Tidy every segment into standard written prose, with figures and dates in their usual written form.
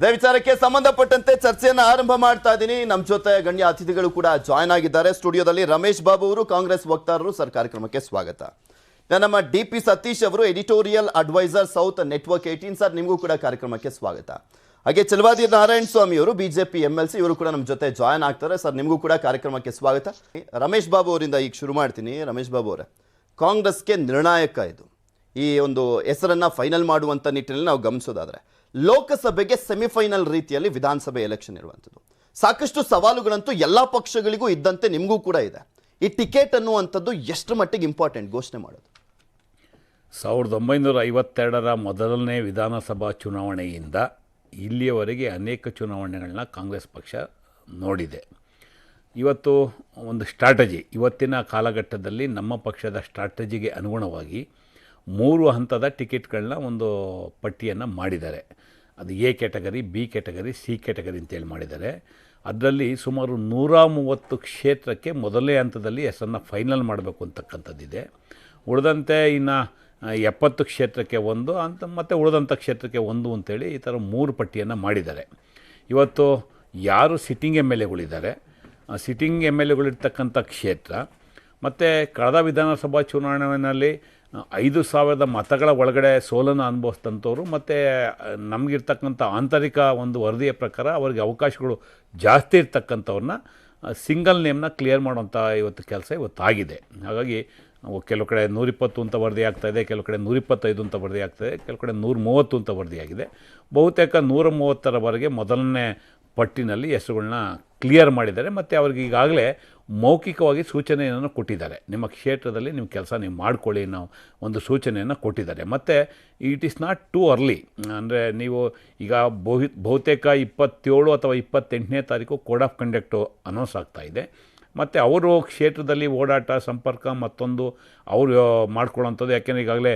ಇದೇ ವಿಚಾರಕ್ಕೆ ಸಂಬಂಧಪಟ್ಟಂತೆ ಚರ್ಚೆಯನ್ನು ಆರಂಭ ಮಾಡ್ತಾ ಇದ್ದೀನಿ. ನಮ್ಮ ಜೊತೆ ಗಣ್ಯ ಅತಿಥಿಗಳು ಕೂಡ ಜಾಯ್ನ್ ಆಗಿದ್ದಾರೆ ಸ್ಟುಡಿಯೋದಲ್ಲಿ. ರಮೇಶ್ ಬಾಬು ಅವರು, ಕಾಂಗ್ರೆಸ್ ವಕ್ತಾರರು. ಸರ್, ಕಾರ್ಯಕ್ರಮಕ್ಕೆ ಸ್ವಾಗತ. ನಮ್ಮ ಡಿ.ಪಿ. ಸತೀಶ್ ಅವರು, editorial advisor, South Network 18. Sir, ನಿಮಗೂ ಕೂಡ ಕಾರ್ಯಕ್ರಮಕ್ಕೆ ಸ್ವಾಗತ. ಹಾಗೆ ಚಲವಾದಿ ನಾರಾಯಣ ಸ್ವಾಮಿ ಅವರು, ಬಿಜೆಪಿ MLC, ಇವರು ಕೂಡ ನಮ್ಮ ಜೊತೆ ಜಾಯ್ನ್ ಆಗ್ತಾರೆ. ಸರ್, ನಿಮಗೂ ಕೂಡ ಕಾರ್ಯಕ್ರಮಕ್ಕೆ ಸ್ವಾಗತ. ರಮೇಶ್ ಬಾಬು ಅವರಿಂದ ಈಗ ಶುರು ಮಾಡ್ತೀನಿ. ರಮೇಶ್ ಬಾಬು ಅವರೇ, ಕಾಂಗ್ರೆಸ್ಗೆ ನಿರ್ಣಾಯಕ ಇದು. ಈ ಒಂದು ಹೆಸರನ್ನು ಫೈನಲ್ ಮಾಡುವಂಥ ನಿಟ್ಟಿನಲ್ಲಿ ನಾವು ಗಮನಿಸೋದಾದರೆ, ಲೋಕಸಭೆಗೆ ಸೆಮಿಫೈನಲ್ ರೀತಿಯಲ್ಲಿ ವಿಧಾನಸಭೆ ಎಲೆಕ್ಷನ್ ಇರುವಂಥದ್ದು. ಸಾಕಷ್ಟು ಸವಾಲುಗಳಂತೂ ಎಲ್ಲ ಪಕ್ಷಗಳಿಗೂ ಇದ್ದಂತೆ ನಿಮಗೂ ಕೂಡ ಇದೆ. ಈ ಟಿಕೆಟ್ ಅನ್ನುವಂಥದ್ದು ಎಷ್ಟು ಮಟ್ಟಿಗೆ ಇಂಪಾರ್ಟೆಂಟ್ ಘೋಷಣೆ ಮಾಡೋದು? 1952ರ ಮೊದಲನೇ ವಿಧಾನಸಭಾ ಚುನಾವಣೆಯಿಂದ ಇಲ್ಲಿಯವರೆಗೆ ಅನೇಕ ಚುನಾವಣೆಗಳನ್ನ ಕಾಂಗ್ರೆಸ್ ಪಕ್ಷ ನೋಡಿದೆ. ಇವತ್ತು ಒಂದು ಸ್ಟ್ರಾಟಜಿ, ಇವತ್ತಿನ ಕಾಲಘಟ್ಟದಲ್ಲಿ ನಮ್ಮ ಪಕ್ಷದ ಸ್ಟ್ರಾಟಜಿಗೆ ಅನುಗುಣವಾಗಿ 3 ಹಂತದ ಟಿಕೆಟ್ಗಳನ್ನ ಒಂದು ಪಟ್ಟಿಯನ್ನು ಮಾಡಿದ್ದಾರೆ. ಅದು A category, B category, C category ಅಂತೇಳಿ ಮಾಡಿದ್ದಾರೆ. ಅದರಲ್ಲಿ ಸುಮಾರು 130 ಕ್ಷೇತ್ರಕ್ಕೆ ಮೊದಲನೇ ಹಂತದಲ್ಲಿ ಹೆಸರನ್ನು ಫೈನಲ್ ಮಾಡಬೇಕು ಅಂತಕ್ಕಂಥದ್ದಿದೆ. ಉಳಿದಂತೆ ಇನ್ನು 70 ಕ್ಷೇತ್ರಕ್ಕೆ 1 ಅಂತ, ಮತ್ತು ಉಳಿದಂಥ ಕ್ಷೇತ್ರಕ್ಕೆ 1 ಅಂತೇಳಿ ಈ ಥರ 3 ಪಟ್ಟಿಯನ್ನು ಮಾಡಿದ್ದಾರೆ. ಇವತ್ತು ಯಾರು ಸಿಟ್ಟಿಂಗ್ MLAಗಳಿದ್ದಾರೆ, ಸಿಟ್ಟಿಂಗ್ MLAಗಳಿರ್ತಕ್ಕಂಥ ಕ್ಷೇತ್ರ, ಮತ್ತು ಕಳೆದ ವಿಧಾನಸಭಾ ಚುನಾವಣೆಯಲ್ಲಿ 5,000 ಮತಗಳ ಒಳಗಡೆ ಸೋಲನ್ನು ಅನುಭವಿಸಿದಂಥವ್ರು, ಮತ್ತು ನಮಗಿರ್ತಕ್ಕಂಥ ಆಂತರಿಕ ಒಂದು ವರದಿಯ ಪ್ರಕಾರ ಅವರಿಗೆ ಅವಕಾಶಗಳು ಜಾಸ್ತಿ ಇರ್ತಕ್ಕಂಥವ್ರನ್ನ ಸಿಂಗಲ್ ನೇಮ್ನ ಕ್ಲಿಯರ್ ಮಾಡೋಂಥ ಇವತ್ತು ಕೆಲಸ ಇವತ್ತಾಗಿದೆ. ಹಾಗಾಗಿ ಕೆಲವು ಕಡೆ 120 ಅಂತ ವರದಿ ಆಗ್ತಾಯಿದೆ, ಕೆಲವು ಕಡೆ 125 ಅಂತ ವರದಿ ಆಗ್ತಾಯಿದೆ, ಕೆಲವು ಕಡೆ 130 ಅಂತ ವರದಿಯಾಗಿದೆ. ಬಹುತೇಕ 130ರವರೆಗೆ ಮೊದಲನೇ ಪಟ್ಟಿನಲ್ಲಿ ಹೆಸರುಗಳನ್ನ ಕ್ಲಿಯರ್ ಮಾಡಿದ್ದಾರೆ. ಮತ್ತು ಅವ್ರಿಗೆ ಈಗಾಗಲೇ ಮೌಖಿಕವಾಗಿ ಸೂಚನೆಯನ್ನು ಕೊಟ್ಟಿದ್ದಾರೆ. ನಿಮ್ಮ ಕ್ಷೇತ್ರದಲ್ಲಿ ನಿಮ್ಮ ಕೆಲಸ ನೀವು ಮಾಡ್ಕೊಳ್ಳಿ ನಾವು ಒಂದು ಸೂಚನೆಯನ್ನು ಕೊಟ್ಟಿದ್ದಾರೆ. ಮತ್ತು it is not too early, ಅಂದರೆ ನೀವು ಈಗ ಬಹುತೇಕ 27 ಅಥವಾ 28ನೇ ತಾರೀಕು ಕೋಡ್ ಆಫ್ ಕಂಡಕ್ಟು ಅನೌನ್ಸ್ ಆಗ್ತಾಯಿದೆ. ಮತ್ತು ಅವರು ಕ್ಷೇತ್ರದಲ್ಲಿ ಓಡಾಟ, ಸಂಪರ್ಕ ಮತ್ತೊಂದು ಅವರು ಮಾಡ್ಕೊಳ್ಳೋಂಥದ್ದು. ಯಾಕೆಂದರೆ ಈಗಾಗಲೇ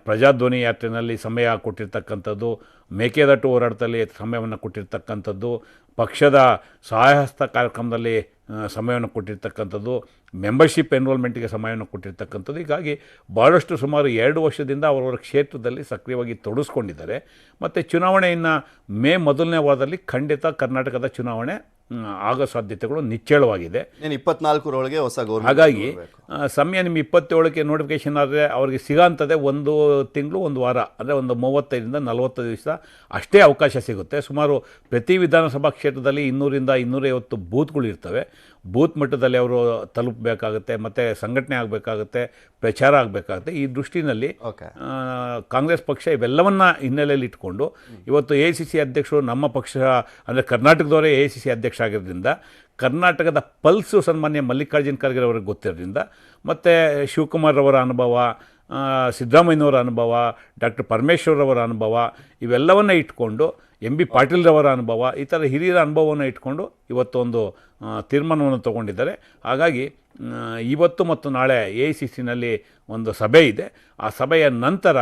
ಪ್ರಜಾಧ್ವನಿ ಯಾತ್ರೆಯಲ್ಲಿ ಸಮಯ ಕೊಟ್ಟಿರ್ತಕ್ಕಂಥದ್ದು, ಮೇಕೆದಾಟು ಹೋರಾಟದಲ್ಲಿ ಸಮಯವನ್ನು ಕೊಟ್ಟಿರ್ತಕ್ಕಂಥದ್ದು, ಪಕ್ಷದ ಸಹಾಯಹಸ್ತ ಕಾರ್ಯಕ್ರಮದಲ್ಲಿ ಸಮಯವನ್ನು ಕೊಟ್ಟಿರ್ತಕ್ಕಂಥದ್ದು, ಮೆಂಬರ್ಶಿಪ್ ಎನ್ರೋಲ್ಮೆಂಟ್ಗೆ ಸಮಯವನ್ನು ಕೊಟ್ಟಿರ್ತಕ್ಕಂಥದ್ದು. ಹೀಗಾಗಿ ಭಾಳಷ್ಟು ಸುಮಾರು 2 ವರ್ಷದಿಂದ ಅವರವರ ಕ್ಷೇತ್ರದಲ್ಲಿ ಸಕ್ರಿಯವಾಗಿ ತೊಡಗಿಸ್ಕೊಂಡಿದ್ದಾರೆ. ಮತ್ತು ಚುನಾವಣೆಯನ್ನು ಮೇ ಮೊದಲನೇ ವಾರದಲ್ಲಿ ಖಂಡಿತ ಕರ್ನಾಟಕದ ಚುನಾವಣೆ ಆಗೋ ಸಾಧ್ಯತೆಗಳು ನಿಚ್ಚಳವಾಗಿದೆ. 24ರೊಳಗೆ ಹೊಸ ಗೌರ್ಮೆಂಟ್. ಹಾಗಾಗಿ ಸಮಯ ನಿಮ್ಮ 27ಕ್ಕೆ ನೋಟಿಫಿಕೇಷನ್ ಆದರೆ ಅವ್ರಿಗೆ ಸಿಗೋಂಥದ್ದೇ 1 ತಿಂಗಳು 1 ವಾರ, ಅಂದರೆ ಒಂದು 35ರಿಂದ 40 ದಿವಸ ಅಷ್ಟೇ ಅವಕಾಶ ಸಿಗುತ್ತೆ. ಸುಮಾರು ಪ್ರತಿ ವಿಧಾನಸಭಾ ಕ್ಷೇತ್ರದಲ್ಲಿ 200ರಿಂದ 250 ಬೂತ್ಗಳು ಇರ್ತವೆ. ಬೂತ್ ಮಟ್ಟದಲ್ಲಿ ಅವರು ತಲುಪಬೇಕಾಗುತ್ತೆ, ಮತ್ತು ಸಂಘಟನೆ ಆಗಬೇಕಾಗುತ್ತೆ, ಪ್ರಚಾರ ಆಗಬೇಕಾಗುತ್ತೆ. ಈ ದೃಷ್ಟಿನಲ್ಲಿ ಕಾಂಗ್ರೆಸ್ ಪಕ್ಷ ಇವೆಲ್ಲವನ್ನ ಹಿನ್ನೆಲೆಯಲ್ಲಿ ಇಟ್ಕೊಂಡು ಇವತ್ತು AICC ಅಧ್ಯಕ್ಷರು ನಮ್ಮ ಪಕ್ಷ, ಅಂದರೆ ಕರ್ನಾಟಕದವರೇ AICC ಅಧ್ಯಕ್ಷ ಆಗಿರೋದ್ರಿಂದ, ಕರ್ನಾಟಕದ ಪಲ್ಸು ಸನ್ಮಾನ್ಯ ಮಲ್ಲಿಕಾರ್ಜುನ ಖರ್ಗೆ ಅವರಿಗೆ ಗೊತ್ತಿರೋದ್ರಿಂದ, ಮತ್ತು ಶಿವಕುಮಾರ್ ಅವರ ಅನುಭವ, ಸಿದ್ದರಾಮಯ್ಯನವರ ಅನುಭವ, ಡಾಕ್ಟರ್ ಪರಮೇಶ್ವರವರ ಅನುಭವ, ಇವೆಲ್ಲವನ್ನ ಇಟ್ಕೊಂಡು MB ಪಾಟೀಲ್ರವರ ಅನುಭವ, ಈ ಥರ ಹಿರಿಯರ ಅನುಭವವನ್ನು ಇಟ್ಕೊಂಡು ಇವತ್ತೊಂದು ತೀರ್ಮಾನವನ್ನು ತೊಗೊಂಡಿದ್ದಾರೆ. ಹಾಗಾಗಿ ಇವತ್ತು ಮತ್ತು ನಾಳೆ AICCನಲ್ಲಿ ಒಂದು ಸಭೆ ಇದೆ. ಆ ಸಭೆಯ ನಂತರ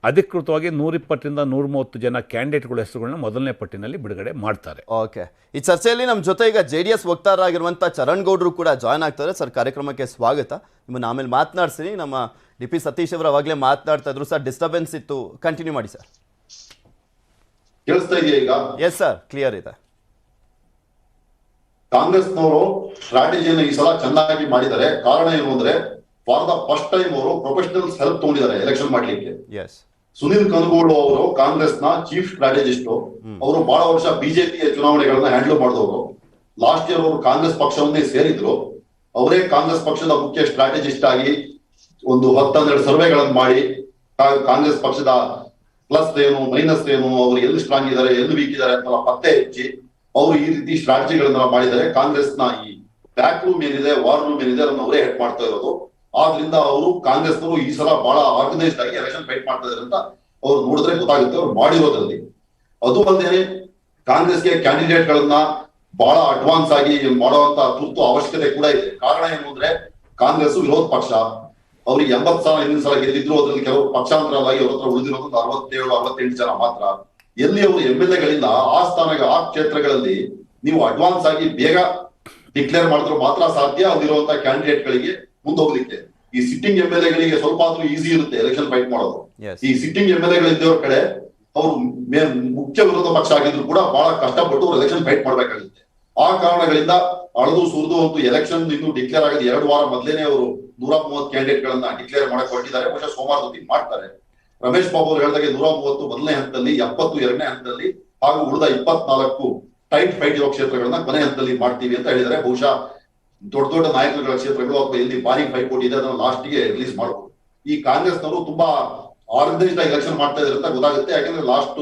ಅಧಿಕೃತವಾಗಿ 120ರಿಂದ 130 ಜನ ಕ್ಯಾಂಡಿಡೇಟ್ಗಳ ಹೆಸರುಗಳನ್ನ ಮೊದಲನೇ ಪಟ್ಟಿನಲ್ಲಿ ಬಿಡುಗಡೆ ಮಾಡ್ತಾರೆ. ಓಕೆ, ಈ ಚರ್ಚೆಯಲ್ಲಿ ನಮ್ಮ ಜೊತೆ ಈಗ JDS ವಕ್ತಾರರಾಗಿರುವಂಥ ಚರಣ್ ಗೌಡ್ರು ಕೂಡ ಜಾಯ್ನ್ ಆಗ್ತಾರೆ. ಸರ್, ಕಾರ್ಯಕ್ರಮಕ್ಕೆ ಸ್ವಾಗತ. ನಿಮ್ಮನ್ನು ಆಮೇಲೆ ಮಾತನಾಡ್ತೀನಿ. ನಮ್ಮ ಡಿ.ಪಿ. ಸತೀಶ್ ಅವರು ಅವಾಗಲೇ ಮಾತನಾಡ್ತಾ ಇದ್ರು. ಸರ್, ಡಿಸ್ಟರ್ಬೆನ್ಸ್ ಇತ್ತು, ಕಂಟಿನ್ಯೂ ಮಾಡಿ ಸರ್. ಕೇಳಿಸ್ತಾ ಇದೆಯಾ ಈಗ? ಎಸ್ ಸರ್, ಕ್ಲಿಯರ್ ಇದೆ. ಕಾಂಗ್ರೆಸ್ನವರು ಸ್ಟ್ರಾಟಜಿಯನ್ನು ಈ ಸಲ ಚೆನ್ನಾಗಿ ಮಾಡಿದ್ದಾರೆ. ಕಾರಣ ಏನು ಅಂದ್ರೆ, ಫಾರ್ ದ ಫಸ್ಟ್ ಟೈಮ್ ಅವರು ಪ್ರೊಫೆಷನಲ್ಸ್ ಹೆಲ್ಪ್ ತಗೊಂಡಿದ್ದಾರೆ ಎಲೆಕ್ಷನ್ ಮಾಡ್ಲಿಕ್ಕೆ. ಸುನಿಲ್ ಕನಗೋಳು ಅವರು ಕಾಂಗ್ರೆಸ್ನ ಚೀಫ್ ಸ್ಟ್ರಾಟಜಿಸ್ಟ್. ಅವರು ಬಹಳ ವರ್ಷ ಬಿಜೆಪಿಯ ಚುನಾವಣೆಗಳನ್ನ ಹ್ಯಾಂಡಲ್ ಮಾಡಿದವರು. ಲಾಸ್ಟ್ ಇಯರ್ ಅವರು ಕಾಂಗ್ರೆಸ್ ಪಕ್ಷವನ್ನೇ ಸೇರಿದ್ರು. ಅವರೇ ಕಾಂಗ್ರೆಸ್ ಪಕ್ಷದ ಮುಖ್ಯ ಸ್ಟ್ರಾಟಜಿಸ್ಟ್ ಆಗಿ ಒಂದು 10-12 ಸರ್ವೆಗಳನ್ನು ಮಾಡಿ ಕಾಂಗ್ರೆಸ್ ಪಕ್ಷದ ಪ್ಲಸ್ ಏನು, ಮೈನಸ್ ಏನು, ಅವರು ಎಲ್ಲಿ ಸ್ಟ್ರಾಂಗ್ ಇದ್ದಾರೆ, ಎಲ್ಲಿ ವೀಕ್ ಇದ್ದಾರೆ ಅಂತ ಪತ್ತೆ ಹಚ್ಚಿ ಅವರು ಈ ರೀತಿ ಸ್ಟ್ರಾಟಜಿಗಳನ್ನ ಮಾಡಿದ್ದಾರೆ. ಕಾಂಗ್ರೆಸ್ನ ಈ ಬ್ಯಾಕ್ ರೂಮ್ ಏನಿದೆ, ವಾರ್ ರೂಮ್ ಏನಿದೆ, ಅದನ್ನ ಅವರೇ ಹೆಡ್ ಮಾಡ್ತಾ ಇರೋದು. ಆದ್ರಿಂದ ಅವರು ಕಾಂಗ್ರೆಸ್ನವರು ಈ ಸಲ ಬಹಳ ಆರ್ಗನೈಸ್ಡ್ ಆಗಿ ಎಲೆಕ್ಷನ್ ಫೈಟ್ ಮಾಡ್ತಾ ಇದಾರೆ ಅಂತ ಅವ್ರು ನೋಡಿದ್ರೆ ಗೊತ್ತಾಗುತ್ತೆ ಅವ್ರು ಮಾಡಿರೋದ್ರಲ್ಲಿ. ಅದು ಅಲ್ಲದೆ ಕಾಂಗ್ರೆಸ್ಗೆ ಕ್ಯಾಂಡಿಡೇಟ್ ಗಳನ್ನ ಬಹಳ ಅಡ್ವಾನ್ಸ್ ಆಗಿ ಮಾಡುವಂತ ತುರ್ತು ಅವಶ್ಯಕತೆ ಕೂಡ ಇದೆ. ಕಾರಣ ಏನು ಅಂದ್ರೆ, ಕಾಂಗ್ರೆಸ್ ವಿರೋಧ ಪಕ್ಷ. ಅವ್ರಿಗೆ 80 ಸಲ ಹಿಂದಿನ ಸಲ ಗೆದ್ದಿದ್ರು. ಅದ್ರಲ್ಲಿ ಕೆಲವರು ಪಕ್ಷಾಂತರವಾಗಿ ಅವ್ರ ಹತ್ರ ಉಳಿದಿರೋದು 67-68 ಜನ ಮಾತ್ರ. ಎಲ್ಲಿ ಅವರು MLAಗಳಿಂದ ಆ ಕ್ಷೇತ್ರಗಳಲ್ಲಿ ನೀವು ಅಡ್ವಾನ್ಸ್ ಆಗಿ ಬೇಗ ಡಿಕ್ಲೇರ್ ಮಾಡಿದ್ರು ಮಾತ್ರ ಸಾಧ್ಯ ಅಲ್ಲಿರುವಂತಹ ಕ್ಯಾಂಡಿಡೇಟ್ ಗಳಿಗೆ ಮುಂದೆ ಹೋಗ್ಲಿಕ್ಕೆ. ಈ ಸಿಟ್ಟಿಂಗ್ MLAಗಳಿಗೆ ಸ್ವಲ್ಪ ಆದ್ರೂ ಈಸಿ ಇರುತ್ತೆ ಎಲೆಕ್ಷನ್ ಫೈಟ್ ಮಾಡೋದು. ಈ ಸಿಟ್ಟಿಂಗ್ MLAಗಳಿದ್ದವ್ರ ಕಡೆ ಅವರು ಮುಖ್ಯ ವಿರೋಧ ಪಕ್ಷ ಆಗಿದ್ರು ಕೂಡ ಬಹಳ ಕಷ್ಟಪಟ್ಟು ಎಲೆಕ್ಷನ್ ಫೈಟ್ ಮಾಡ್ಬೇಕಾಗುತ್ತೆ. ಆ ಕಾರಣಗಳಿಂದ ಅಳದು ಸುರಿದು ಒಂದು ಎಲೆಕ್ಷನ್ ಇನ್ನು ಡಿಕ್ಲೇರ್ ಆಗಿದೆ 2 ವಾರ ಮೊದಲೇನೆ ಅವರು 130 ಕ್ಯಾಂಡಿಡೇಟ್ ಗಳನ್ನ ಡಿಕ್ಲೇರ್ ಮಾಡಕ್ ಹೊರಟಿದ್ದಾರೆ. ಬಹುಶಃ ಸೋಮವಾರದಲ್ಲಿ ಮಾಡ್ತಾರೆ. ರಮೇಶ್ ಬಾಬು ಅವರು ಹೇಳಿದಾಗೆ 130 ಮೊದಲನೇ ಹಂತದಲ್ಲಿ, 70 ಎರಡನೇ ಹಂತದಲ್ಲಿ ಹಾಗೂ ಉಳಿದ 24 ಟೈಟ್ ಫೈಟ್ ಇರೋ ಕ್ಷೇತ್ರಗಳನ್ನ ಕೊನೆ ಹಂತದಲ್ಲಿ ಮಾಡ್ತೀವಿ ಅಂತ ಹೇಳಿದರೆ ಬಹುಶಃ ದೊಡ್ಡ ದೊಡ್ಡ ನಾಯಕರುಗಳ ಕ್ಷೇತ್ರಗಳು ಅಥವಾ ಎಲ್ಲಿ ಭಾರಿ ಪೈಪೋಟಿ ಇದೆ ಅದನ್ನ ಲಾಸ್ಟ್ಗೆ ರಿಲೀಸ್ ಮಾಡಬಹುದು. ಈ ಕಾಂಗ್ರೆಸ್ನವರು ತುಂಬಾ ಆರ್ಗನೈಸ್ಡ್ ಎಲೆಕ್ಷನ್ ಮಾಡ್ತಾ ಇದ್ದಾರೆ ಅಂತ ಗೊತ್ತಾಗುತ್ತೆ. ಯಾಕಂದ್ರೆ ಲಾಸ್ಟ್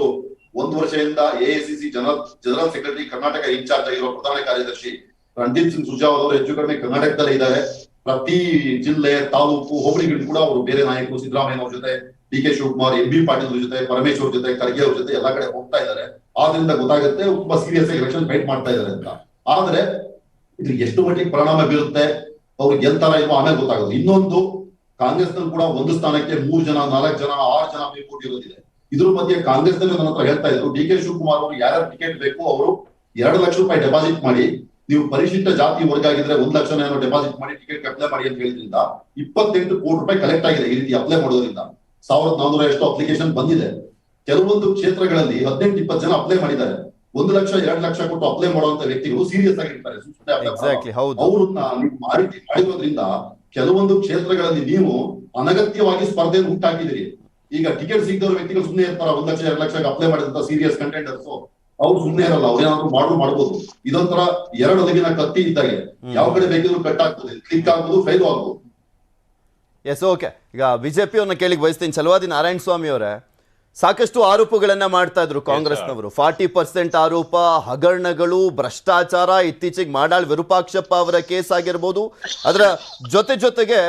1 ವರ್ಷದಿಂದ AICC general secretary, Karnataka in charge ಆಗಿರುವ ಪ್ರಧಾನ ಕಾರ್ಯದರ್ಶಿ ರಣದೀಪ್ ಸಿಂಗ್ ಸುರ್ಜೇವಾಲಾ ಅವರು ಹೆಚ್ಚು ಕಡಿಮೆ ಕರ್ನಾಟಕದಲ್ಲೇ ಇದ್ದಾರೆ. ಪ್ರತಿ ಜಿಲ್ಲೆ, ತಾಲೂಕು, ಹೋಬಳಿಗಳು ಕೂಡ ಅವರು ಬೇರೆ ನಾಯಕರು, ಸಿದ್ದರಾಮಯ್ಯ ಅವ್ರ ಜೊತೆ, D K Shivakumar, M B Patil ಅವ್ರ ಜೊತೆ, ಪರಮೇಶ್ವರ್ ಜೊತೆ, ಖರ್ಗೆ ಅವ್ರ ಜೊತೆ ಎಲ್ಲಾ ಕಡೆ ಹೋಗ್ತಾ ಇದ್ದಾರೆ. ಆದ್ರಿಂದ ಗೊತ್ತಾಗುತ್ತೆ ತುಂಬಾ ಸೀರಿಯಸ್ ಆಗಿ ಎಲೆಕ್ಷನ್ ಫೈಟ್ ಮಾಡ್ತಾ ಇದ್ದಾರೆ ಅಂತ. ಆದ್ರೆ ಇದು ಎಷ್ಟು ಮಟ್ಟಿಗೆ ಪರಿಣಾಮ ಬೀರುತ್ತೆ, ಅವ್ರಿಗೆ ಗೆಲ್ತಾರ ಇಲ್ವೋ ಆಮೇಲೆ ಗೊತ್ತಾಗೋದು. ಇನ್ನೊಂದು, ಕಾಂಗ್ರೆಸ್ ನಲ್ಲಿ ಕೂಡ ಒಂದು ಸ್ಥಾನಕ್ಕೆ 3 ಜನ, 4 ಜನ, 6 ಜನ ಪೈಪೋಟಿ ಇರೋದಿದೆ. ಇದ್ರ ಮಧ್ಯೆ ಕಾಂಗ್ರೆಸ್ ನಲ್ಲಿ ನನ್ನ ಹತ್ರ ಹೇಳ್ತಾ ಇದ್ರು, ಡಿ ಕೆ ಶಿವಕುಮಾರ್ ಅವರು ಯಾರ್ಯಾರು ಟಿಕೆಟ್ ಬೇಕು ಅವರು 2 ಲಕ್ಷ ರೂಪಾಯಿ ಡೆಪಾಸಿಟ್ ಮಾಡಿ, ನೀವು ಪರಿಶಿಷ್ಟ ಜಾತಿ ವರ್ಗ ಆಗಿದ್ರೆ 1 ಲಕ್ಷ ಏನೋ ಡೆಪಾಸಿಟ್ ಮಾಡಿ ಟಿಕೆಟ್ ಅಪ್ಲೈ ಮಾಡಿ ಅಂತ ಹೇಳಿದ್ರಿಂದ 28 ಕೋಟಿ ರೂಪಾಯಿ ಕಲೆಕ್ಟ್ ಆಗಿದೆ ಈ ರೀತಿ ಅಪ್ಲೈ ಮಾಡೋದ್ರಿಂದ. 1400 ಎಷ್ಟು ಅಪ್ಲಿಕೇಶನ್ ಬಂದಿದೆ. ಕೆಲವೊಂದು ಕ್ಷೇತ್ರಗಳಲ್ಲಿ 18-20 ಜನ ಅಪ್ಲೈ ಮಾಡಿದ್ದಾರೆ. 1 ಲಕ್ಷ 2 ಲಕ್ಷ ಕೊಟ್ಟು ಅಪ್ಲೈ ಮಾಡುವಂತ ವ್ಯಕ್ತಿಗಳು ಸೀರಿಯಸ್ ಆಗಿರ್ತಾರೆ. ಅವ್ರನ್ನ ನೀವು ಮಾಹಿತಿ ಮಾಡಿರೋದ್ರಿಂದ ಕೆಲವೊಂದು ಕ್ಷೇತ್ರಗಳಲ್ಲಿ ನೀವು ಅನಗತ್ಯವಾಗಿ ಸ್ಪರ್ಧೆಯನ್ನು ಹುಟ್ಟಾಕಿದಿರಿ. ಈಗ ಟಿಕೆಟ್ ಸಿಗದವ್ರ ವ್ಯಕ್ತಿಗಳು ಸುಮ್ಮನೆ ಇರ್ತಾರ, 1 ಲಕ್ಷ 2 ಲಕ್ಷಕ್ಕೆ ಅಪ್ಲೈ ಮಾಡಿದಂತ ಸೀರಿಯಸ್ ಕಂಟೆಂಡರ್ಸ್ ಅವ್ರು ಸುಮ್ಮನೆ ಇರಲ್ಲ. ಅವ್ರು ಏನಾದ್ರು ಮಾಡ್ಬೋದು. ಇದೊಂಥರ 2 ಅಲಗಿನ ಕತ್ತಿ ಇದ್ದಾಗೆ, ಯಾವ ಕಡೆ ಬೇಕಿದ್ರು ಕಟ್ ಆಗ್ತದೆ, ಕ್ಲಿಕ್ ಆಗ್ಬೋದು, ಫೈಲ್ ಆಗ್ಬೋದು. Yes, okay. ಈಗ ಬಿಜೆಪಿಯವ್ರನ್ನ ಕೇಳಿಕ್ ಬಯಸ್ತೀನಿ. ಛಲವಾದಿ ನಾರಾಯಣ ಸ್ವಾಮಿ ಅವರೇ, ಸಾಕಷ್ಟು ಆರೋಪಗಳನ್ನ ಮಾಡ್ತಾ ಇದ್ರು ಕಾಂಗ್ರೆಸ್ನವರು. 40% ಆರೋಪ, ಹಗರಣಗಳು, ಭ್ರಷ್ಟಾಚಾರ, ಇತ್ತೀಚೆಗೆ ಮಾಡಾಳ್ ವಿರೂಪಾಕ್ಷಪ್ಪ ಅವರ ಕೇಸ್ ಆಗಿರ್ಬೋದು. ಅದರ ಜೊತೆಗೆ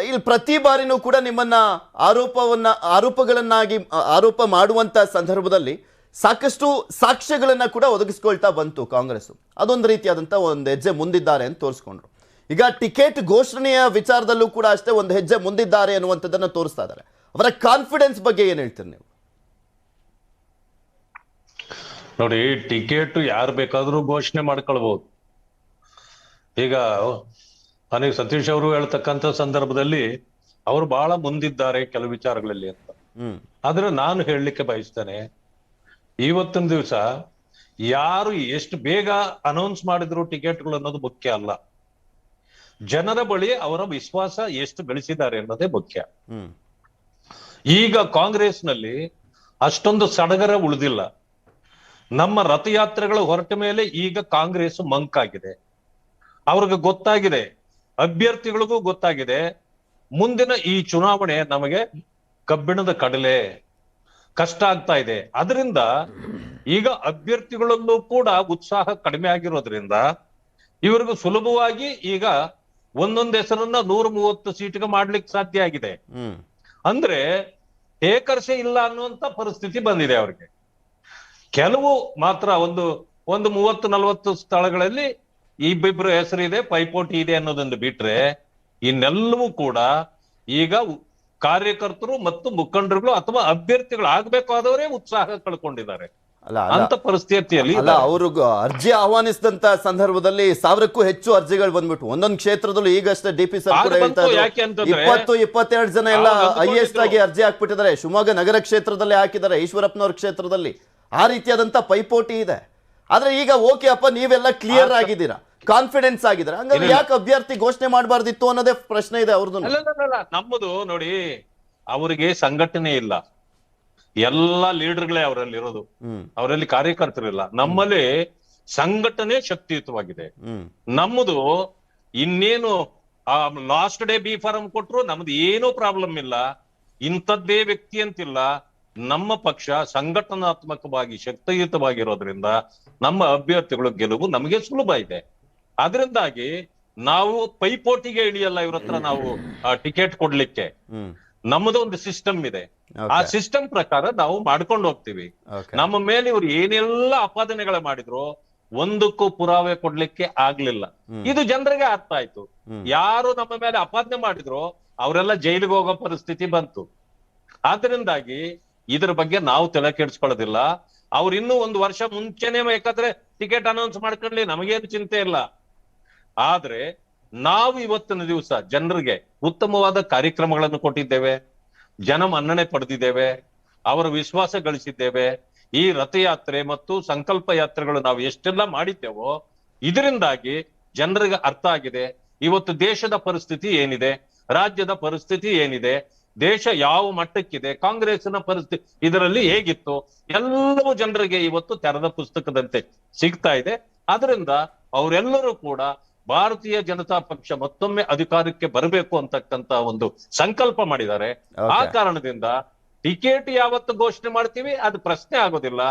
ಇಲ್ಲಿ ಪ್ರತಿ ಬಾರಿನೂ ಕೂಡ ನಿಮ್ಮನ್ನ ಆರೋಪ ಮಾಡುವಂತ ಸಂದರ್ಭದಲ್ಲಿ ಸಾಕಷ್ಟು ಸಾಕ್ಷ್ಯಗಳನ್ನ ಕೂಡ ಒದಗಿಸ್ಕೊಳ್ತಾ ಬಂತು ಕಾಂಗ್ರೆಸ್. ಅದೊಂದು ರೀತಿಯಾದಂತ ಒಂದು ಹೆಜ್ಜೆ ಮುಂದಿದ್ದಾರೆ ಅಂತ ತೋರಿಸ್ಕೊಂಡ್ರು. ಈಗ ಟಿಕೆಟ್ ಘೋಷಣೆಯ ವಿಚಾರದಲ್ಲೂ ಕೂಡ ಅಷ್ಟೇ ಒಂದು ಹೆಜ್ಜೆ ಮುಂದಿದ್ದಾರೆ ಅನ್ನುವಂಥದ್ದನ್ನ ತೋರಿಸ್ತಾ ಇದ್ದಾರೆ. ಅವರ ಕಾನ್ಫಿಡೆನ್ಸ್ ಬಗ್ಗೆ ಏನ್ ಹೇಳ್ತೀರಿ ನೀವು? ನೋಡಿ, ಟಿಕೆಟ್ ಯಾರು ಬೇಕಾದ್ರೂ ಘೋಷಣೆ ಮಾಡ್ಕೊಳ್ಬಹುದು. ಈಗ ನನಗೆ ಸತೀಶ್ ಅವರು ಹೇಳ್ತಕ್ಕಂಥ ಸಂದರ್ಭದಲ್ಲಿ ಅವರು ಬಹಳ ಮುಂದಿದ್ದಾರೆ ಕೆಲವು ವಿಚಾರಗಳಲ್ಲಿ ಅಂತ. ಆದ್ರೆ ನಾನು ಹೇಳಲಿಕ್ಕೆ ಬಯಸ್ತೇನೆ, ಇವತ್ತಿನ ದಿವಸ ಯಾರು ಎಷ್ಟು ಬೇಗ ಅನೌನ್ಸ್ ಮಾಡಿದ್ರು ಟಿಕೆಟ್ಗಳು ಅನ್ನೋದು ಮುಖ್ಯ ಅಲ್ಲ. ಜನರ ಬಳಿ ಅವರ ವಿಶ್ವಾಸ ಎಷ್ಟು ಗಳಿಸಿದ್ದಾರೆ ಅನ್ನೋದೇ ಮುಖ್ಯ. ಈಗ ಕಾಂಗ್ರೆಸ್ ನಲ್ಲಿ ಅಷ್ಟೊಂದು ಸಡಗರ ಉಳಿದಿಲ್ಲ. ನಮ್ಮ ರಥಯಾತ್ರೆಗಳು ಹೊರಟ ಮೇಲೆ ಈಗ ಕಾಂಗ್ರೆಸ್ ಮಂಕಾಗಿದೆ. ಅವ್ರಿಗೆ ಗೊತ್ತಾಗಿದೆ, ಅಭ್ಯರ್ಥಿಗಳಿಗೂ ಗೊತ್ತಾಗಿದೆ, ಮುಂದಿನ ಈ ಚುನಾವಣೆ ನಮಗೆ ಕಬ್ಬಿಣದ ಕಡಲೆ, ಕಷ್ಟ ಆಗ್ತಾ ಇದೆ. ಅದರಿಂದ ಈಗ ಅಭ್ಯರ್ಥಿಗಳಲ್ಲೂ ಕೂಡ ಉತ್ಸಾಹ ಕಡಿಮೆ ಆಗಿರೋದ್ರಿಂದ ಇವರಿಗೂ ಸುಲಭವಾಗಿ ಈಗ ಒಂದೊಂದು ಹೆಸರನ್ನ 130 ಸೀಟ್ಗೆ ಮಾಡ್ಲಿಕ್ಕೆ ಸಾಧ್ಯ ಆಗಿದೆ. ಅಂದ್ರೆ ಏಕರ್ಷೆ ಇಲ್ಲ ಅನ್ನುವಂತ ಪರಿಸ್ಥಿತಿ ಬಂದಿದೆ ಅವ್ರಿಗೆ. ಕೆಲವು ಮಾತ್ರ ಒಂದು 30-40 ಸ್ಥಳಗಳಲ್ಲಿ ಇಬ್ಬಿಬ್ರು ಹೆಸರಿದೆ, ಪೈಪೋಟಿ ಇದೆ ಅನ್ನೋದೊಂದು ಬಿಟ್ರೆ ಇನ್ನೆಲ್ಲವೂ ಕೂಡ ಈಗ ಕಾರ್ಯಕರ್ತರು ಮತ್ತು ಮುಖಂಡರುಗಳು ಅಥವಾ ಅಭ್ಯರ್ಥಿಗಳು ಆಗ್ಬೇಕಾದವರೇ ಉತ್ಸಾಹ ಕಳ್ಕೊಂಡಿದ್ದಾರೆ. ಅಂತ ಪರಿಸ್ಥಿತಿಯಲ್ಲಿ ಅವರು ಅರ್ಜಿ ಆಹ್ವಾನಿಸಿದಂತ ಸಂದರ್ಭದಲ್ಲಿ 1000ಕ್ಕೂ ಹೆಚ್ಚು ಅರ್ಜಿಗಳು ಬಂದ್ಬಿಟ್ಟು ಒಂದೊಂದು ಕ್ಷೇತ್ರದಲ್ಲೂ ಈಗಷ್ಟೇ ಡಿಪಿ ಸರ್ ಕೂಡ ಹೇಳ್ತಾ ಇದ್ರು 20-22 ಜನ ಎಲ್ಲ ಹೈಯೆಸ್ಟ್ ಆಗಿ ಅರ್ಜಿ ಹಾಕ್ಬಿಟ್ಟಿದ್ದಾರೆ. ಶಿವಮೊಗ್ಗ ನಗರ ಕ್ಷೇತ್ರದಲ್ಲಿ ಹಾಕಿದ್ದಾರೆ, ಈಶ್ವರಪ್ಪನವ್ರ ಕ್ಷೇತ್ರದಲ್ಲಿ. ಆ ರೀತಿಯಾದಂತ ಪೈಪೋಟಿ ಇದೆ. ಆದ್ರೆ ಈಗ ಓಕೆ ಅಪ್ಪ, ನೀವೆಲ್ಲ ಕ್ಲಿಯರ್ ಆಗಿದ್ದೀರಾ, ಕಾನ್ಫಿಡೆನ್ಸ್ ಆಗಿದ್ದಾರೆ, ಹಂಗಾದ್ರೆ ಯಾಕೆ ಅಭ್ಯರ್ಥಿ ಘೋಷಣೆ ಮಾಡಬಾರ್ದಿತ್ತು ಅನ್ನೋದೇ ಪ್ರಶ್ನೆ ಇದೆ ಅವ್ರದ್ದು. ನಮ್ಮದು ನೋಡಿ, ಅವರಿಗೆ ಸಂಘಟನೆ ಇಲ್ಲ, ಎಲ್ಲಾ ಲೀಡರ್ಗಳೇ ಅವರಲ್ಲಿ ಇರೋದು, ಅವರಲ್ಲಿ ಕಾರ್ಯಕರ್ತರಿಲ್ಲ. ನಮ್ಮಲ್ಲಿ ಸಂಘಟನೆ ಶಕ್ತಿಯುತವಾಗಿದೆ. ನಮ್ಮದು ಇನ್ನೇನು ಲಾಸ್ಟ್ ಡೇ ಬಿ ಫಾರಂ ಕೊಟ್ರು ನಮ್ದು ಏನೂ ಪ್ರಾಬ್ಲಮ್ ಇಲ್ಲ, ಇಂಥದ್ದೇ ವ್ಯಕ್ತಿ ಅಂತಿಲ್ಲ. ನಮ್ಮ ಪಕ್ಷ ಸಂಘಟನಾತ್ಮಕವಾಗಿ ಶಕ್ತಿಯುತವಾಗಿರೋದ್ರಿಂದ ನಮ್ಮ ಅಭ್ಯರ್ಥಿಗಳು ಗೆಲುವು ನಮಗೆ ಸುಲಭ ಇದೆ. ಅದರಿಂದಾಗಿ ನಾವು ಪೈಪೋಟಿಗೆ ಇಳಿಯಲ್ಲ ಇವ್ರ ಹತ್ರ ನಾವು ಟಿಕೆಟ್ ಕೊಡ್ಲಿಕ್ಕೆ. ನಮ್ಮದು ಒಂದು ಸಿಸ್ಟಮ್ ಇದೆ, ಆ ಸಿಸ್ಟಮ್ ಪ್ರಕಾರ ನಾವು ಮಾಡ್ಕೊಂಡು ಹೋಗ್ತೀವಿ. ನಮ್ಮ ಮೇಲೆ ಇವ್ರು ಏನೆಲ್ಲ ಆಪಾದನೆಗಳ ಮಾಡಿದ್ರು ಒಂದಕ್ಕೂ ಪುರಾವೆ ಕೊಡ್ಲಿಕ್ಕೆ ಆಗ್ಲಿಲ್ಲ. ಇದು ಜನರಿಗೆ ಅರ್ಥ ಆಯ್ತು. ಯಾರು ನಮ್ಮ ಮೇಲೆ ಆಪಾದನೆ ಮಾಡಿದ್ರು ಅವರೆಲ್ಲ ಜೈಲಿಗೆ ಹೋಗೋ ಪರಿಸ್ಥಿತಿ ಬಂತು. ಆದ್ರಿಂದಾಗಿ ಇದ್ರ ಬಗ್ಗೆ ನಾವು ತಲೆ ಕೆಡಿಸ್ಕೊಳ್ಳೋದಿಲ್ಲ. ಅವ್ರು ಇನ್ನೂ 1 ವರ್ಷ ಮುಂಚೆನೆ ಬೇಕಾದ್ರೆ ಟಿಕೆಟ್ ಅನೌನ್ಸ್ ಮಾಡ್ಕೊಳ್ಳಿ, ನಮಗೇನು ಚಿಂತೆ ಇಲ್ಲ. ಆದ್ರೆ ನಾವು ಇವತ್ತಿನ ದಿವಸ ಜನರಿಗೆ ಉತ್ತಮವಾದ ಕಾರ್ಯಕ್ರಮಗಳನ್ನು ಕೊಟ್ಟಿದ್ದೇವೆ, ಜನ ಮನ್ನಣೆ ಪಡೆದಿದ್ದೇವೆ. ಅವರ ವಿಶ್ವಾಸ ಗಳಿಸಿದ್ದೇವೆ. ಈ ರಥಯಾತ್ರೆ ಮತ್ತು ಸಂಕಲ್ಪ ಯಾತ್ರೆಗಳು ನಾವು ಎಷ್ಟೆಲ್ಲ ಮಾಡಿದ್ದೇವೋ ಇದರಿಂದಾಗಿ ಜನರಿಗೆ ಅರ್ಥ ಆಗಿದೆ. ಇವತ್ತು ದೇಶದ ಪರಿಸ್ಥಿತಿ ಏನಿದೆ, ರಾಜ್ಯದ ಪರಿಸ್ಥಿತಿ ಏನಿದೆ, ದೇಶ ಯಾವ ಮಟ್ಟಕ್ಕಿದೆ, ಕಾಂಗ್ರೆಸ್ನ ಪರಿಸ್ಥಿತಿ ಇದರಲ್ಲಿ ಹೇಗಿತ್ತು, ಎಲ್ಲವೂ ಜನರಿಗೆ ಇವತ್ತು ತೆರೆದ ಪುಸ್ತಕದಂತೆ ಸಿಗ್ತಾ ಇದೆ. ಆದ್ರಿಂದ ಅವರೆಲ್ಲರೂ ಕೂಡ ಭಾರತೀಯ ಜನತಾ ಪಕ್ಷ ಮತ್ತೊಮ್ಮೆ ಅಧಿಕಾರಕ್ಕೆ ಬರಬೇಕು ಅಂತಕ್ಕಂತ ಒಂದು ಸಂಕಲ್ಪ ಮಾಡಿದ್ದಾರೆ. ಆ ಕಾರಣದಿಂದ ಟಿಕೆಟ್ ಯಾವತ್ತು ಘೋಷಣೆ ಮಾಡ್ತೀವಿ ಅದು ಪ್ರಶ್ನೆ ಆಗೋದಿಲ್ಲ.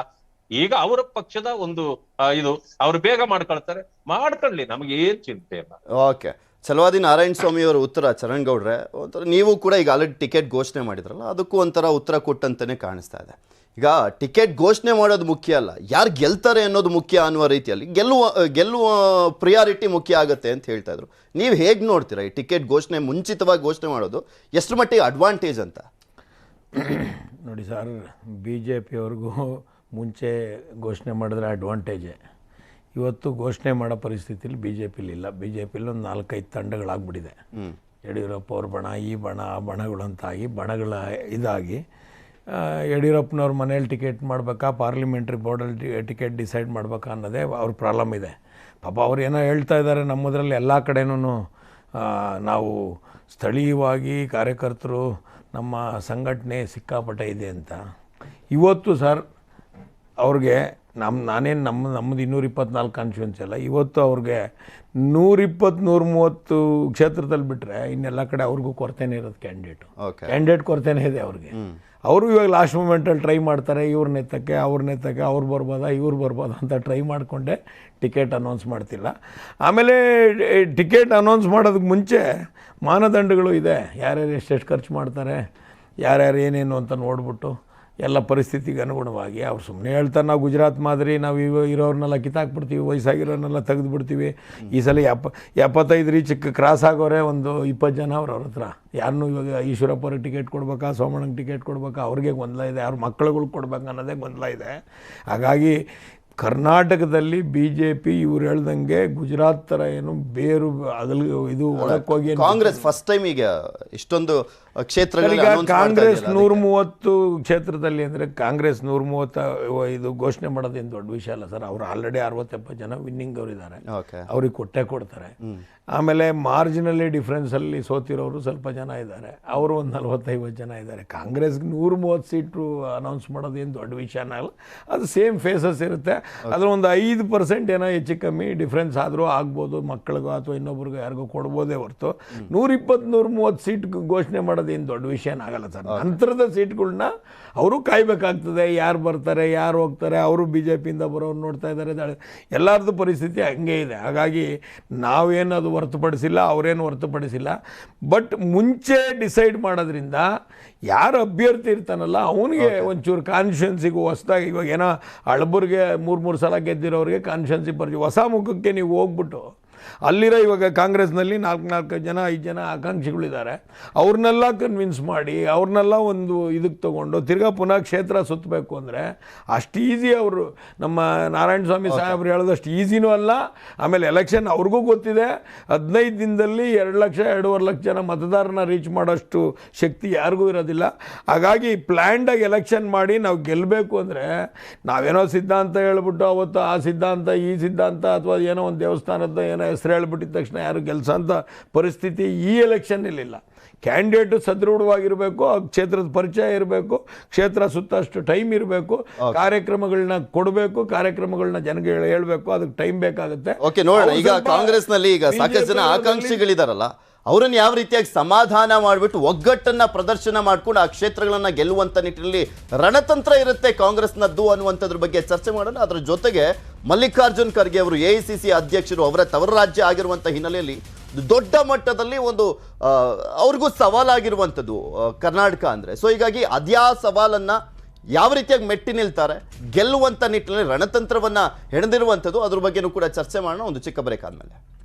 ಈಗ ಅವರ ಪಕ್ಷದ ಒಂದು ಇದು ಅವ್ರು ಬೇಗ ಮಾಡ್ಕೊಳ್ತಾರೆ, ಮಾಡ್ಕೊಳ್ಳಿ, ನಮಗೆ ಏನ್ ಚಿಂತೆ ಇಲ್ಲ. ಓಕೆ, ಛಲವಾದಿ ನಾರಾಯಣ ಸ್ವಾಮಿ ಅವರ ಉತ್ತರ ಚರಣ್ ಗೌಡ್ರೆ, ಒಂಥರ ನೀವು ಕೂಡ ಈಗ ಆಲ್ರೆಡಿ ಟಿಕೆಟ್ ಘೋಷಣೆ ಮಾಡಿದ್ರಲ್ಲ, ಅದಕ್ಕೂ ಒಂಥರ ಉತ್ತರ ಕೊಟ್ಟಂತಾನೆ ಕಾಣಿಸ್ತಾ ಇದೆ. ಈಗ ಟಿಕೆಟ್ ಘೋಷಣೆ ಮಾಡೋದು ಮುಖ್ಯ ಅಲ್ಲ, ಯಾರು ಗೆಲ್ತಾರೆ ಅನ್ನೋದು ಮುಖ್ಯ ಅನ್ನುವ ರೀತಿಯಲ್ಲಿ ಗೆಲ್ಲುವ ಪ್ರಿಯಾರಿಟಿ ಮುಖ್ಯ ಆಗುತ್ತೆ ಅಂತ ಹೇಳ್ತಾ ಇದ್ರು. ನೀವು ಹೇಗೆ ನೋಡ್ತೀರಾ ಈ ಟಿಕೆಟ್ ಘೋಷಣೆ ಮುಂಚಿತವಾಗಿ ಘೋಷಣೆ ಮಾಡೋದು ಎಷ್ಟು ಮಟ್ಟಿಗೆ ಅಡ್ವಾಂಟೇಜ್ ಅಂತ? ನೋಡಿ ಸರ್, ಬಿ ಜೆ ಪಿಯವ್ರಿಗೂ ಮುಂಚೆ ಘೋಷಣೆ ಮಾಡಿದ್ರೆ ಅಡ್ವಾಂಟೇಜೇ. ಇವತ್ತು ಘೋಷಣೆ ಮಾಡೋ ಪರಿಸ್ಥಿತಿಲಿ ಬಿ ಜೆ ಪಿಲಿಲ್ಲ. ಬಿ ಜೆ ಪಿಲಿ ಒಂದು 4-5 ತಂಡಗಳಾಗ್ಬಿಟ್ಟಿದೆ. ಯಡಿಯೂರಪ್ಪ ಅವ್ರ ಬಣ, ಈ ಬಣ, ಆ ಬಣಗಳಂತಾಗಿ ಬಣಗಳ ಇದಾಗಿ ಯಡಿಯೂರಪ್ಪನವ್ರ ಮನೇಲಿ ಟಿಕೆಟ್ ಮಾಡಬೇಕಾ, ಪಾರ್ಲಿಮೆಂಟ್ರಿ ಬೋರ್ಡಲ್ಲಿ ಟಿಕೆಟ್ ಡಿಸೈಡ್ ಮಾಡಬೇಕಾ ಅನ್ನೋದೇ ಅವ್ರ ಪ್ರಾಬ್ಲಮ್ ಇದೆ. ಪಾಪ ಅವ್ರು ಏನೋ ಹೇಳ್ತಾ ಇದ್ದಾರೆ, ನಮ್ಮದ್ರಲ್ಲಿ ಎಲ್ಲ ಕಡೆನೂ ನಾವು ಸ್ಥಳೀಯವಾಗಿ ಕಾರ್ಯಕರ್ತರು, ನಮ್ಮ ಸಂಘಟನೆ ಸಿಕ್ಕಾಪಟ್ಟೆ ಇದೆ ಅಂತ. ಇವತ್ತು ಸರ್ ಅವ್ರಿಗೆ ನಮ್ಮದು 224 ಕಾನ್ಸ್ಟಿಟ್ಯೂನ್ಸಿ ಅಲ್ಲ, ಇವತ್ತು ಅವ್ರಿಗೆ 120-130 ಕ್ಷೇತ್ರದಲ್ಲಿ ಬಿಟ್ಟರೆ ಇನ್ನೆಲ್ಲ ಕಡೆ ಅವ್ರಿಗೂ ಕೊರತೆನೇ ಇರೋದು. ಕ್ಯಾಂಡಿಡೇಟ್ ಕೊರತೆನೇ ಇದೆ ಅವ್ರಿಗೆ. ಅವರು ಇವಾಗ ಲಾಸ್ಟ್ ಮೂಮೆಂಟಲ್ಲಿ ಟ್ರೈ ಮಾಡ್ತಾರೆ, ಇವ್ರನ್ನೆತ್ತಕ್ಕೆ ಅವ್ರು ಬರ್ಬೋದಾ ಇವ್ರು ಬರ್ಬೋದಾ ಅಂತ ಟ್ರೈ ಮಾಡಿಕೊಂಡೆ ಟಿಕೆಟ್ ಅನೌನ್ಸ್ ಮಾಡ್ತಿಲ್ಲ. ಆಮೇಲೆ ಟಿಕೆಟ್ ಅನೌನ್ಸ್ ಮಾಡೋದಕ್ಕೆ ಮುಂಚೆ ಮಾನದಂಡಗಳು ಇದೆ, ಯಾರ್ಯಾರು ಎಷ್ಟೆಷ್ಟು ಖರ್ಚು ಮಾಡ್ತಾರೆ, ಯಾರ್ಯಾರು ಏನೇನು ಅಂತ ನೋಡ್ಬಿಟ್ಟು ಎಲ್ಲ ಪರಿಸ್ಥಿತಿಗೆ ಅನುಗುಣವಾಗಿ ಅವ್ರು ಸುಮ್ಮನೆ ಹೇಳ್ತಾರೆ, ನಾವು ಗುಜರಾತ್ ಮಾದರಿ ನಾವು ಇರೋರನ್ನೆಲ್ಲ ಕಿತ್ತಾಕ್ಬಿಡ್ತೀವಿ, ವಯಸ್ಸಾಗಿರೋರನ್ನೆಲ್ಲ ತೆಗೆದುಬಿಡ್ತೀವಿ. ಈ ಸಲ 75 ರೀಚಕ್ಕೆ ಕ್ರಾಸ್ ಆಗೋರೆ ಒಂದು 20 ಜನ ಅವ್ರ ಹತ್ರ. ಯಾರನ್ನೂ ಇವಾಗ ಈಶ್ವರಪ್ಪ ಅವ್ರಿಗೆ ಟಿಕೆಟ್ ಕೊಡ್ಬೇಕಾ, ಸೋಮಣ್ಣಂಗೆ ಟಿಕೆಟ್ ಕೊಡ್ಬೇಕಾ, ಅವ್ರಿಗೆ ಗೊಂದಲ ಇದೆ, ಅವ್ರ ಮಕ್ಕಳುಗಳಿಗೆ ಕೊಡ್ಬೇಕು ಅನ್ನೋದೇ ಗೊಂದಲ ಇದೆ. ಹಾಗಾಗಿ ಕರ್ನಾಟಕದಲ್ಲಿ ಬಿ ಜೆ ಪಿ ಇವ್ರು ಹೇಳ್ದಂಗೆ ಗುಜರಾತ್ ಥರ ಏನು ಬೇರು ಅಗಲು ಇದು ಒಳಕೋಗಿ ಕಾಂಗ್ರೆಸ್ ಫಸ್ಟ್ ಟೈಮ್ ಈಗ ಇಷ್ಟೊಂದು ಕ್ಷೇತ್ರಗಳಿಗೆ ಕಾಂಗ್ರೆಸ್ 130 ಕ್ಷೇತ್ರದಲ್ಲಿ ಅಂದರೆ ಕಾಂಗ್ರೆಸ್ 130 ಇದು ಘೋಷಣೆ ಮಾಡೋದೇನು ದೊಡ್ಡ ವಿಷಯ ಅಲ್ಲ ಸರ್. ಅವ್ರು ಆಲ್ರೆಡಿ 60-70 ಜನ ವಿನ್ನಿಂಗ್ ಅವರಿದ್ದಾರೆ, ಅವ್ರಿಗೆ ಕೊಡ್ತಾರೆ. ಆಮೇಲೆ ಮಾರ್ಜಿನಲ್ಲಿ ಡಿಫ್ರೆನ್ಸಲ್ಲಿ ಸೋತಿರೋರು ಸ್ವಲ್ಪ ಜನ ಇದ್ದಾರೆ, ಅವರು ಒಂದು 40-50 ಜನ ಇದ್ದಾರೆ. ಕಾಂಗ್ರೆಸ್ಗೆ 130 ಸೀಟು ಅನೌನ್ಸ್ ಮಾಡೋದೇನು ದೊಡ್ಡ ವಿಷಯನ ಅಲ್ಲ. ಅದು ಸೇಮ್ ಫೇಸಸ್ ಇರುತ್ತೆ, ಅದ್ರ ಒಂದು 5% ಏನೋ ಹೆಚ್ಚು ಕಮ್ಮಿ ಡಿಫ್ರೆನ್ಸ್ ಆದರೂ ಆಗ್ಬೋದು, ಮಕ್ಕಳಿಗೋ ಅಥವಾ ಇನ್ನೊಬ್ರಿಗೋ ಯಾರಿಗೋ ಕೊಡ್ಬೋದೇ ಹೊರತು 120-130 ಸೀಟ್ ಘೋಷಣೆ ಮಾಡೋದೇನು ದೊಡ್ಡ ವಿಷಯನ ಆಗಲ್ಲ ಸರ್. ನಂತರದ ಸೀಟ್ಗಳನ್ನ ಅವರು ಕಾಯ್ಬೇಕಾಗ್ತದೆ, ಯಾರು ಬರ್ತಾರೆ ಯಾರು ಹೋಗ್ತಾರೆ, ಅವರು ಬಿ ಜೆ ಪಿಯಿಂದ ಬರೋರು ನೋಡ್ತಾ ಇದ್ದಾರೆ, ಎಲ್ಲರದ್ದು ಪರಿಸ್ಥಿತಿ ಹಂಗೆ ಇದೆ. ಹಾಗಾಗಿ ನಾವೇನು ಅದು ಹೊರತುಪಡಿಸಿಲ್ಲ, ಅವರೇನು ಹೊರತುಪಡಿಸಿಲ್ಲ. ಬಟ್ ಮುಂಚೆ ಡಿಸೈಡ್ ಮಾಡೋದ್ರಿಂದ ಯಾರು ಅಭ್ಯರ್ಥಿ ಇರ್ತಾನಲ್ಲ ಅವನಿಗೆ ಒಂಚೂರು ಕಾನ್ಸ್ಟಿಟ್ಯೂನ್ಸಿಗೂ ಹೊಸದಾಗಿ, ಇವಾಗ ಏನೋ ಹಳಬರ್ಗೆ 3 ಸಲ ಗೆದ್ದಿರೋರಿಗೆ ಕಾನ್ಸ್ಟಿಟ್ಯೂನ್ಸಿ ಬರ್ತೀವಿ, ಹೊಸ ಮುಖಕ್ಕೆ ನೀವು ಹೋಗ್ಬಿಟ್ಟು ಅಲ್ಲಿರೋ ಇವಾಗ ಕಾಂಗ್ರೆಸ್ನಲ್ಲಿ 4 ಜನ 5 ಜನ ಆಕಾಂಕ್ಷಿಗಳಿದ್ದಾರೆ, ಅವ್ರನ್ನೆಲ್ಲ ಕನ್ವಿನ್ಸ್ ಮಾಡಿ ಅವ್ರನ್ನೆಲ್ಲ ಒಂದು ಇದಕ್ಕೆ ತೊಗೊಂಡು ತಿರ್ಗಾ ಪುನಃ ಕ್ಷೇತ್ರ ಸುತ್ತಬೇಕು ಅಂದರೆ ಅಷ್ಟು ಈಸಿ. ಅವರು ನಮ್ಮ ನಾರಾಯಣ ಸ್ವಾಮಿ ಸಾಹೇಬ್ರು ಹೇಳೋದಷ್ಟು ಈಸಿನೂ ಅಲ್ಲ. ಆಮೇಲೆ ಎಲೆಕ್ಷನ್ ಅವ್ರಿಗೂ ಗೊತ್ತಿದೆ, 15 ದಿನದಲ್ಲಿ 2 ಲಕ್ಷ 2.5 ಲಕ್ಷ ಜನ ಮತದಾರನ ರೀಚ್ ಮಾಡೋಷ್ಟು ಶಕ್ತಿ ಯಾರಿಗೂ ಇರೋದಿಲ್ಲ. ಹಾಗಾಗಿ ಪ್ಲ್ಯಾಂಡಾಗಿ ಎಲೆಕ್ಷನ್ ಮಾಡಿ ನಾವು ಗೆಲ್ಲಬೇಕು ಅಂದರೆ ನಾವೇನೋ ಸಿದ್ಧಾಂತ ಹೇಳ್ಬಿಟ್ಟು ಅವತ್ತು ಆ ಸಿದ್ಧಾಂತ ಈ ಸಿದ್ಧಾಂತ ಅಥವಾ ಏನೋ ಒಂದು ದೇವಸ್ಥಾನದ ಏನೋ ಹೆಸರು ಹೇಳ್ಬಿಟ್ಟಿದ ತಕ್ಷಣ ಯಾರು ಗೆಲ್ಸೋಂಥ ಪರಿಸ್ಥಿತಿ ಈ ಎಲೆಕ್ಷನ್ನಲ್ಲಿಲ್ಲ. ಕ್ಯಾಂಡಿಡೇಟು ಸದೃಢವಾಗಿರಬೇಕು, ಆ ಕ್ಷೇತ್ರದ ಪರಿಚಯ ಇರಬೇಕು, ಕ್ಷೇತ್ರ ಸುತ್ತಷ್ಟು ಟೈಮ್ ಇರಬೇಕು, ಕಾರ್ಯಕ್ರಮಗಳನ್ನ ಕೊಡಬೇಕು, ಕಾರ್ಯಕ್ರಮಗಳನ್ನ ಜನಗೆ ಹೇಳಬೇಕು, ಅದಕ್ಕೆ ಟೈಮ್ ಬೇಕಾಗುತ್ತೆ. ಓಕೆ, ನೋಡೋಣ. ಈಗ ಕಾಂಗ್ರೆಸ್ನಲ್ಲಿ ಈಗ ಸಾಕಷ್ಟು ಜನ ಆಕಾಂಕ್ಷಿಗಳಿದಾರಲ್ಲ, ಅವರನ್ನು ಯಾವ ರೀತಿಯಾಗಿ ಸಮಾಧಾನ ಮಾಡಿಬಿಟ್ಟು ಒಗ್ಗಟ್ಟನ್ನ ಪ್ರದರ್ಶನ ಮಾಡ್ಕೊಂಡು ಆ ಕ್ಷೇತ್ರಗಳನ್ನ ಗೆಲ್ಲುವಂತ ನಿಟ್ಟಿನಲ್ಲಿ ರಣತಂತ್ರ ಇರುತ್ತೆ ಕಾಂಗ್ರೆಸ್ನದ್ದು ಅನ್ನುವಂಥದ್ರ ಬಗ್ಗೆ ಚರ್ಚೆ ಮಾಡೋಣ. ಅದರ ಜೊತೆಗೆ ಮಲ್ಲಿಕಾರ್ಜುನ್ ಖರ್ಗೆ ಅವರು AICC ಅಧ್ಯಕ್ಷರು, ಅವರ ತವರು ರಾಜ್ಯ ಆಗಿರುವಂಥ ಹಿನ್ನೆಲೆಯಲ್ಲಿ ದೊಡ್ಡ ಮಟ್ಟದಲ್ಲಿ ಒಂದು ಅವ್ರಿಗೂ ಸವಾಲಾಗಿರುವಂಥದ್ದು ಕರ್ನಾಟಕ ಅಂದರೆ. ಸೊ ಹೀಗಾಗಿ ಅದ್ಯಾ ಸವಾಲನ್ನ ಯಾವ ರೀತಿಯಾಗಿ ಮೆಟ್ಟಿ ನಿಲ್ತಾರೆ, ಗೆಲ್ಲುವಂಥ ನಿಟ್ಟಿನಲ್ಲಿ ರಣತಂತ್ರವನ್ನ ಹೆಣೆದಿರುವಂಥದ್ದು, ಅದ್ರ ಬಗ್ಗೆನೂ ಕೂಡ ಚರ್ಚೆ ಮಾಡೋಣ ಒಂದು ಚಿಕ್ಕ ಬ್ರೇಕ್ ಆದಮೇಲೆ.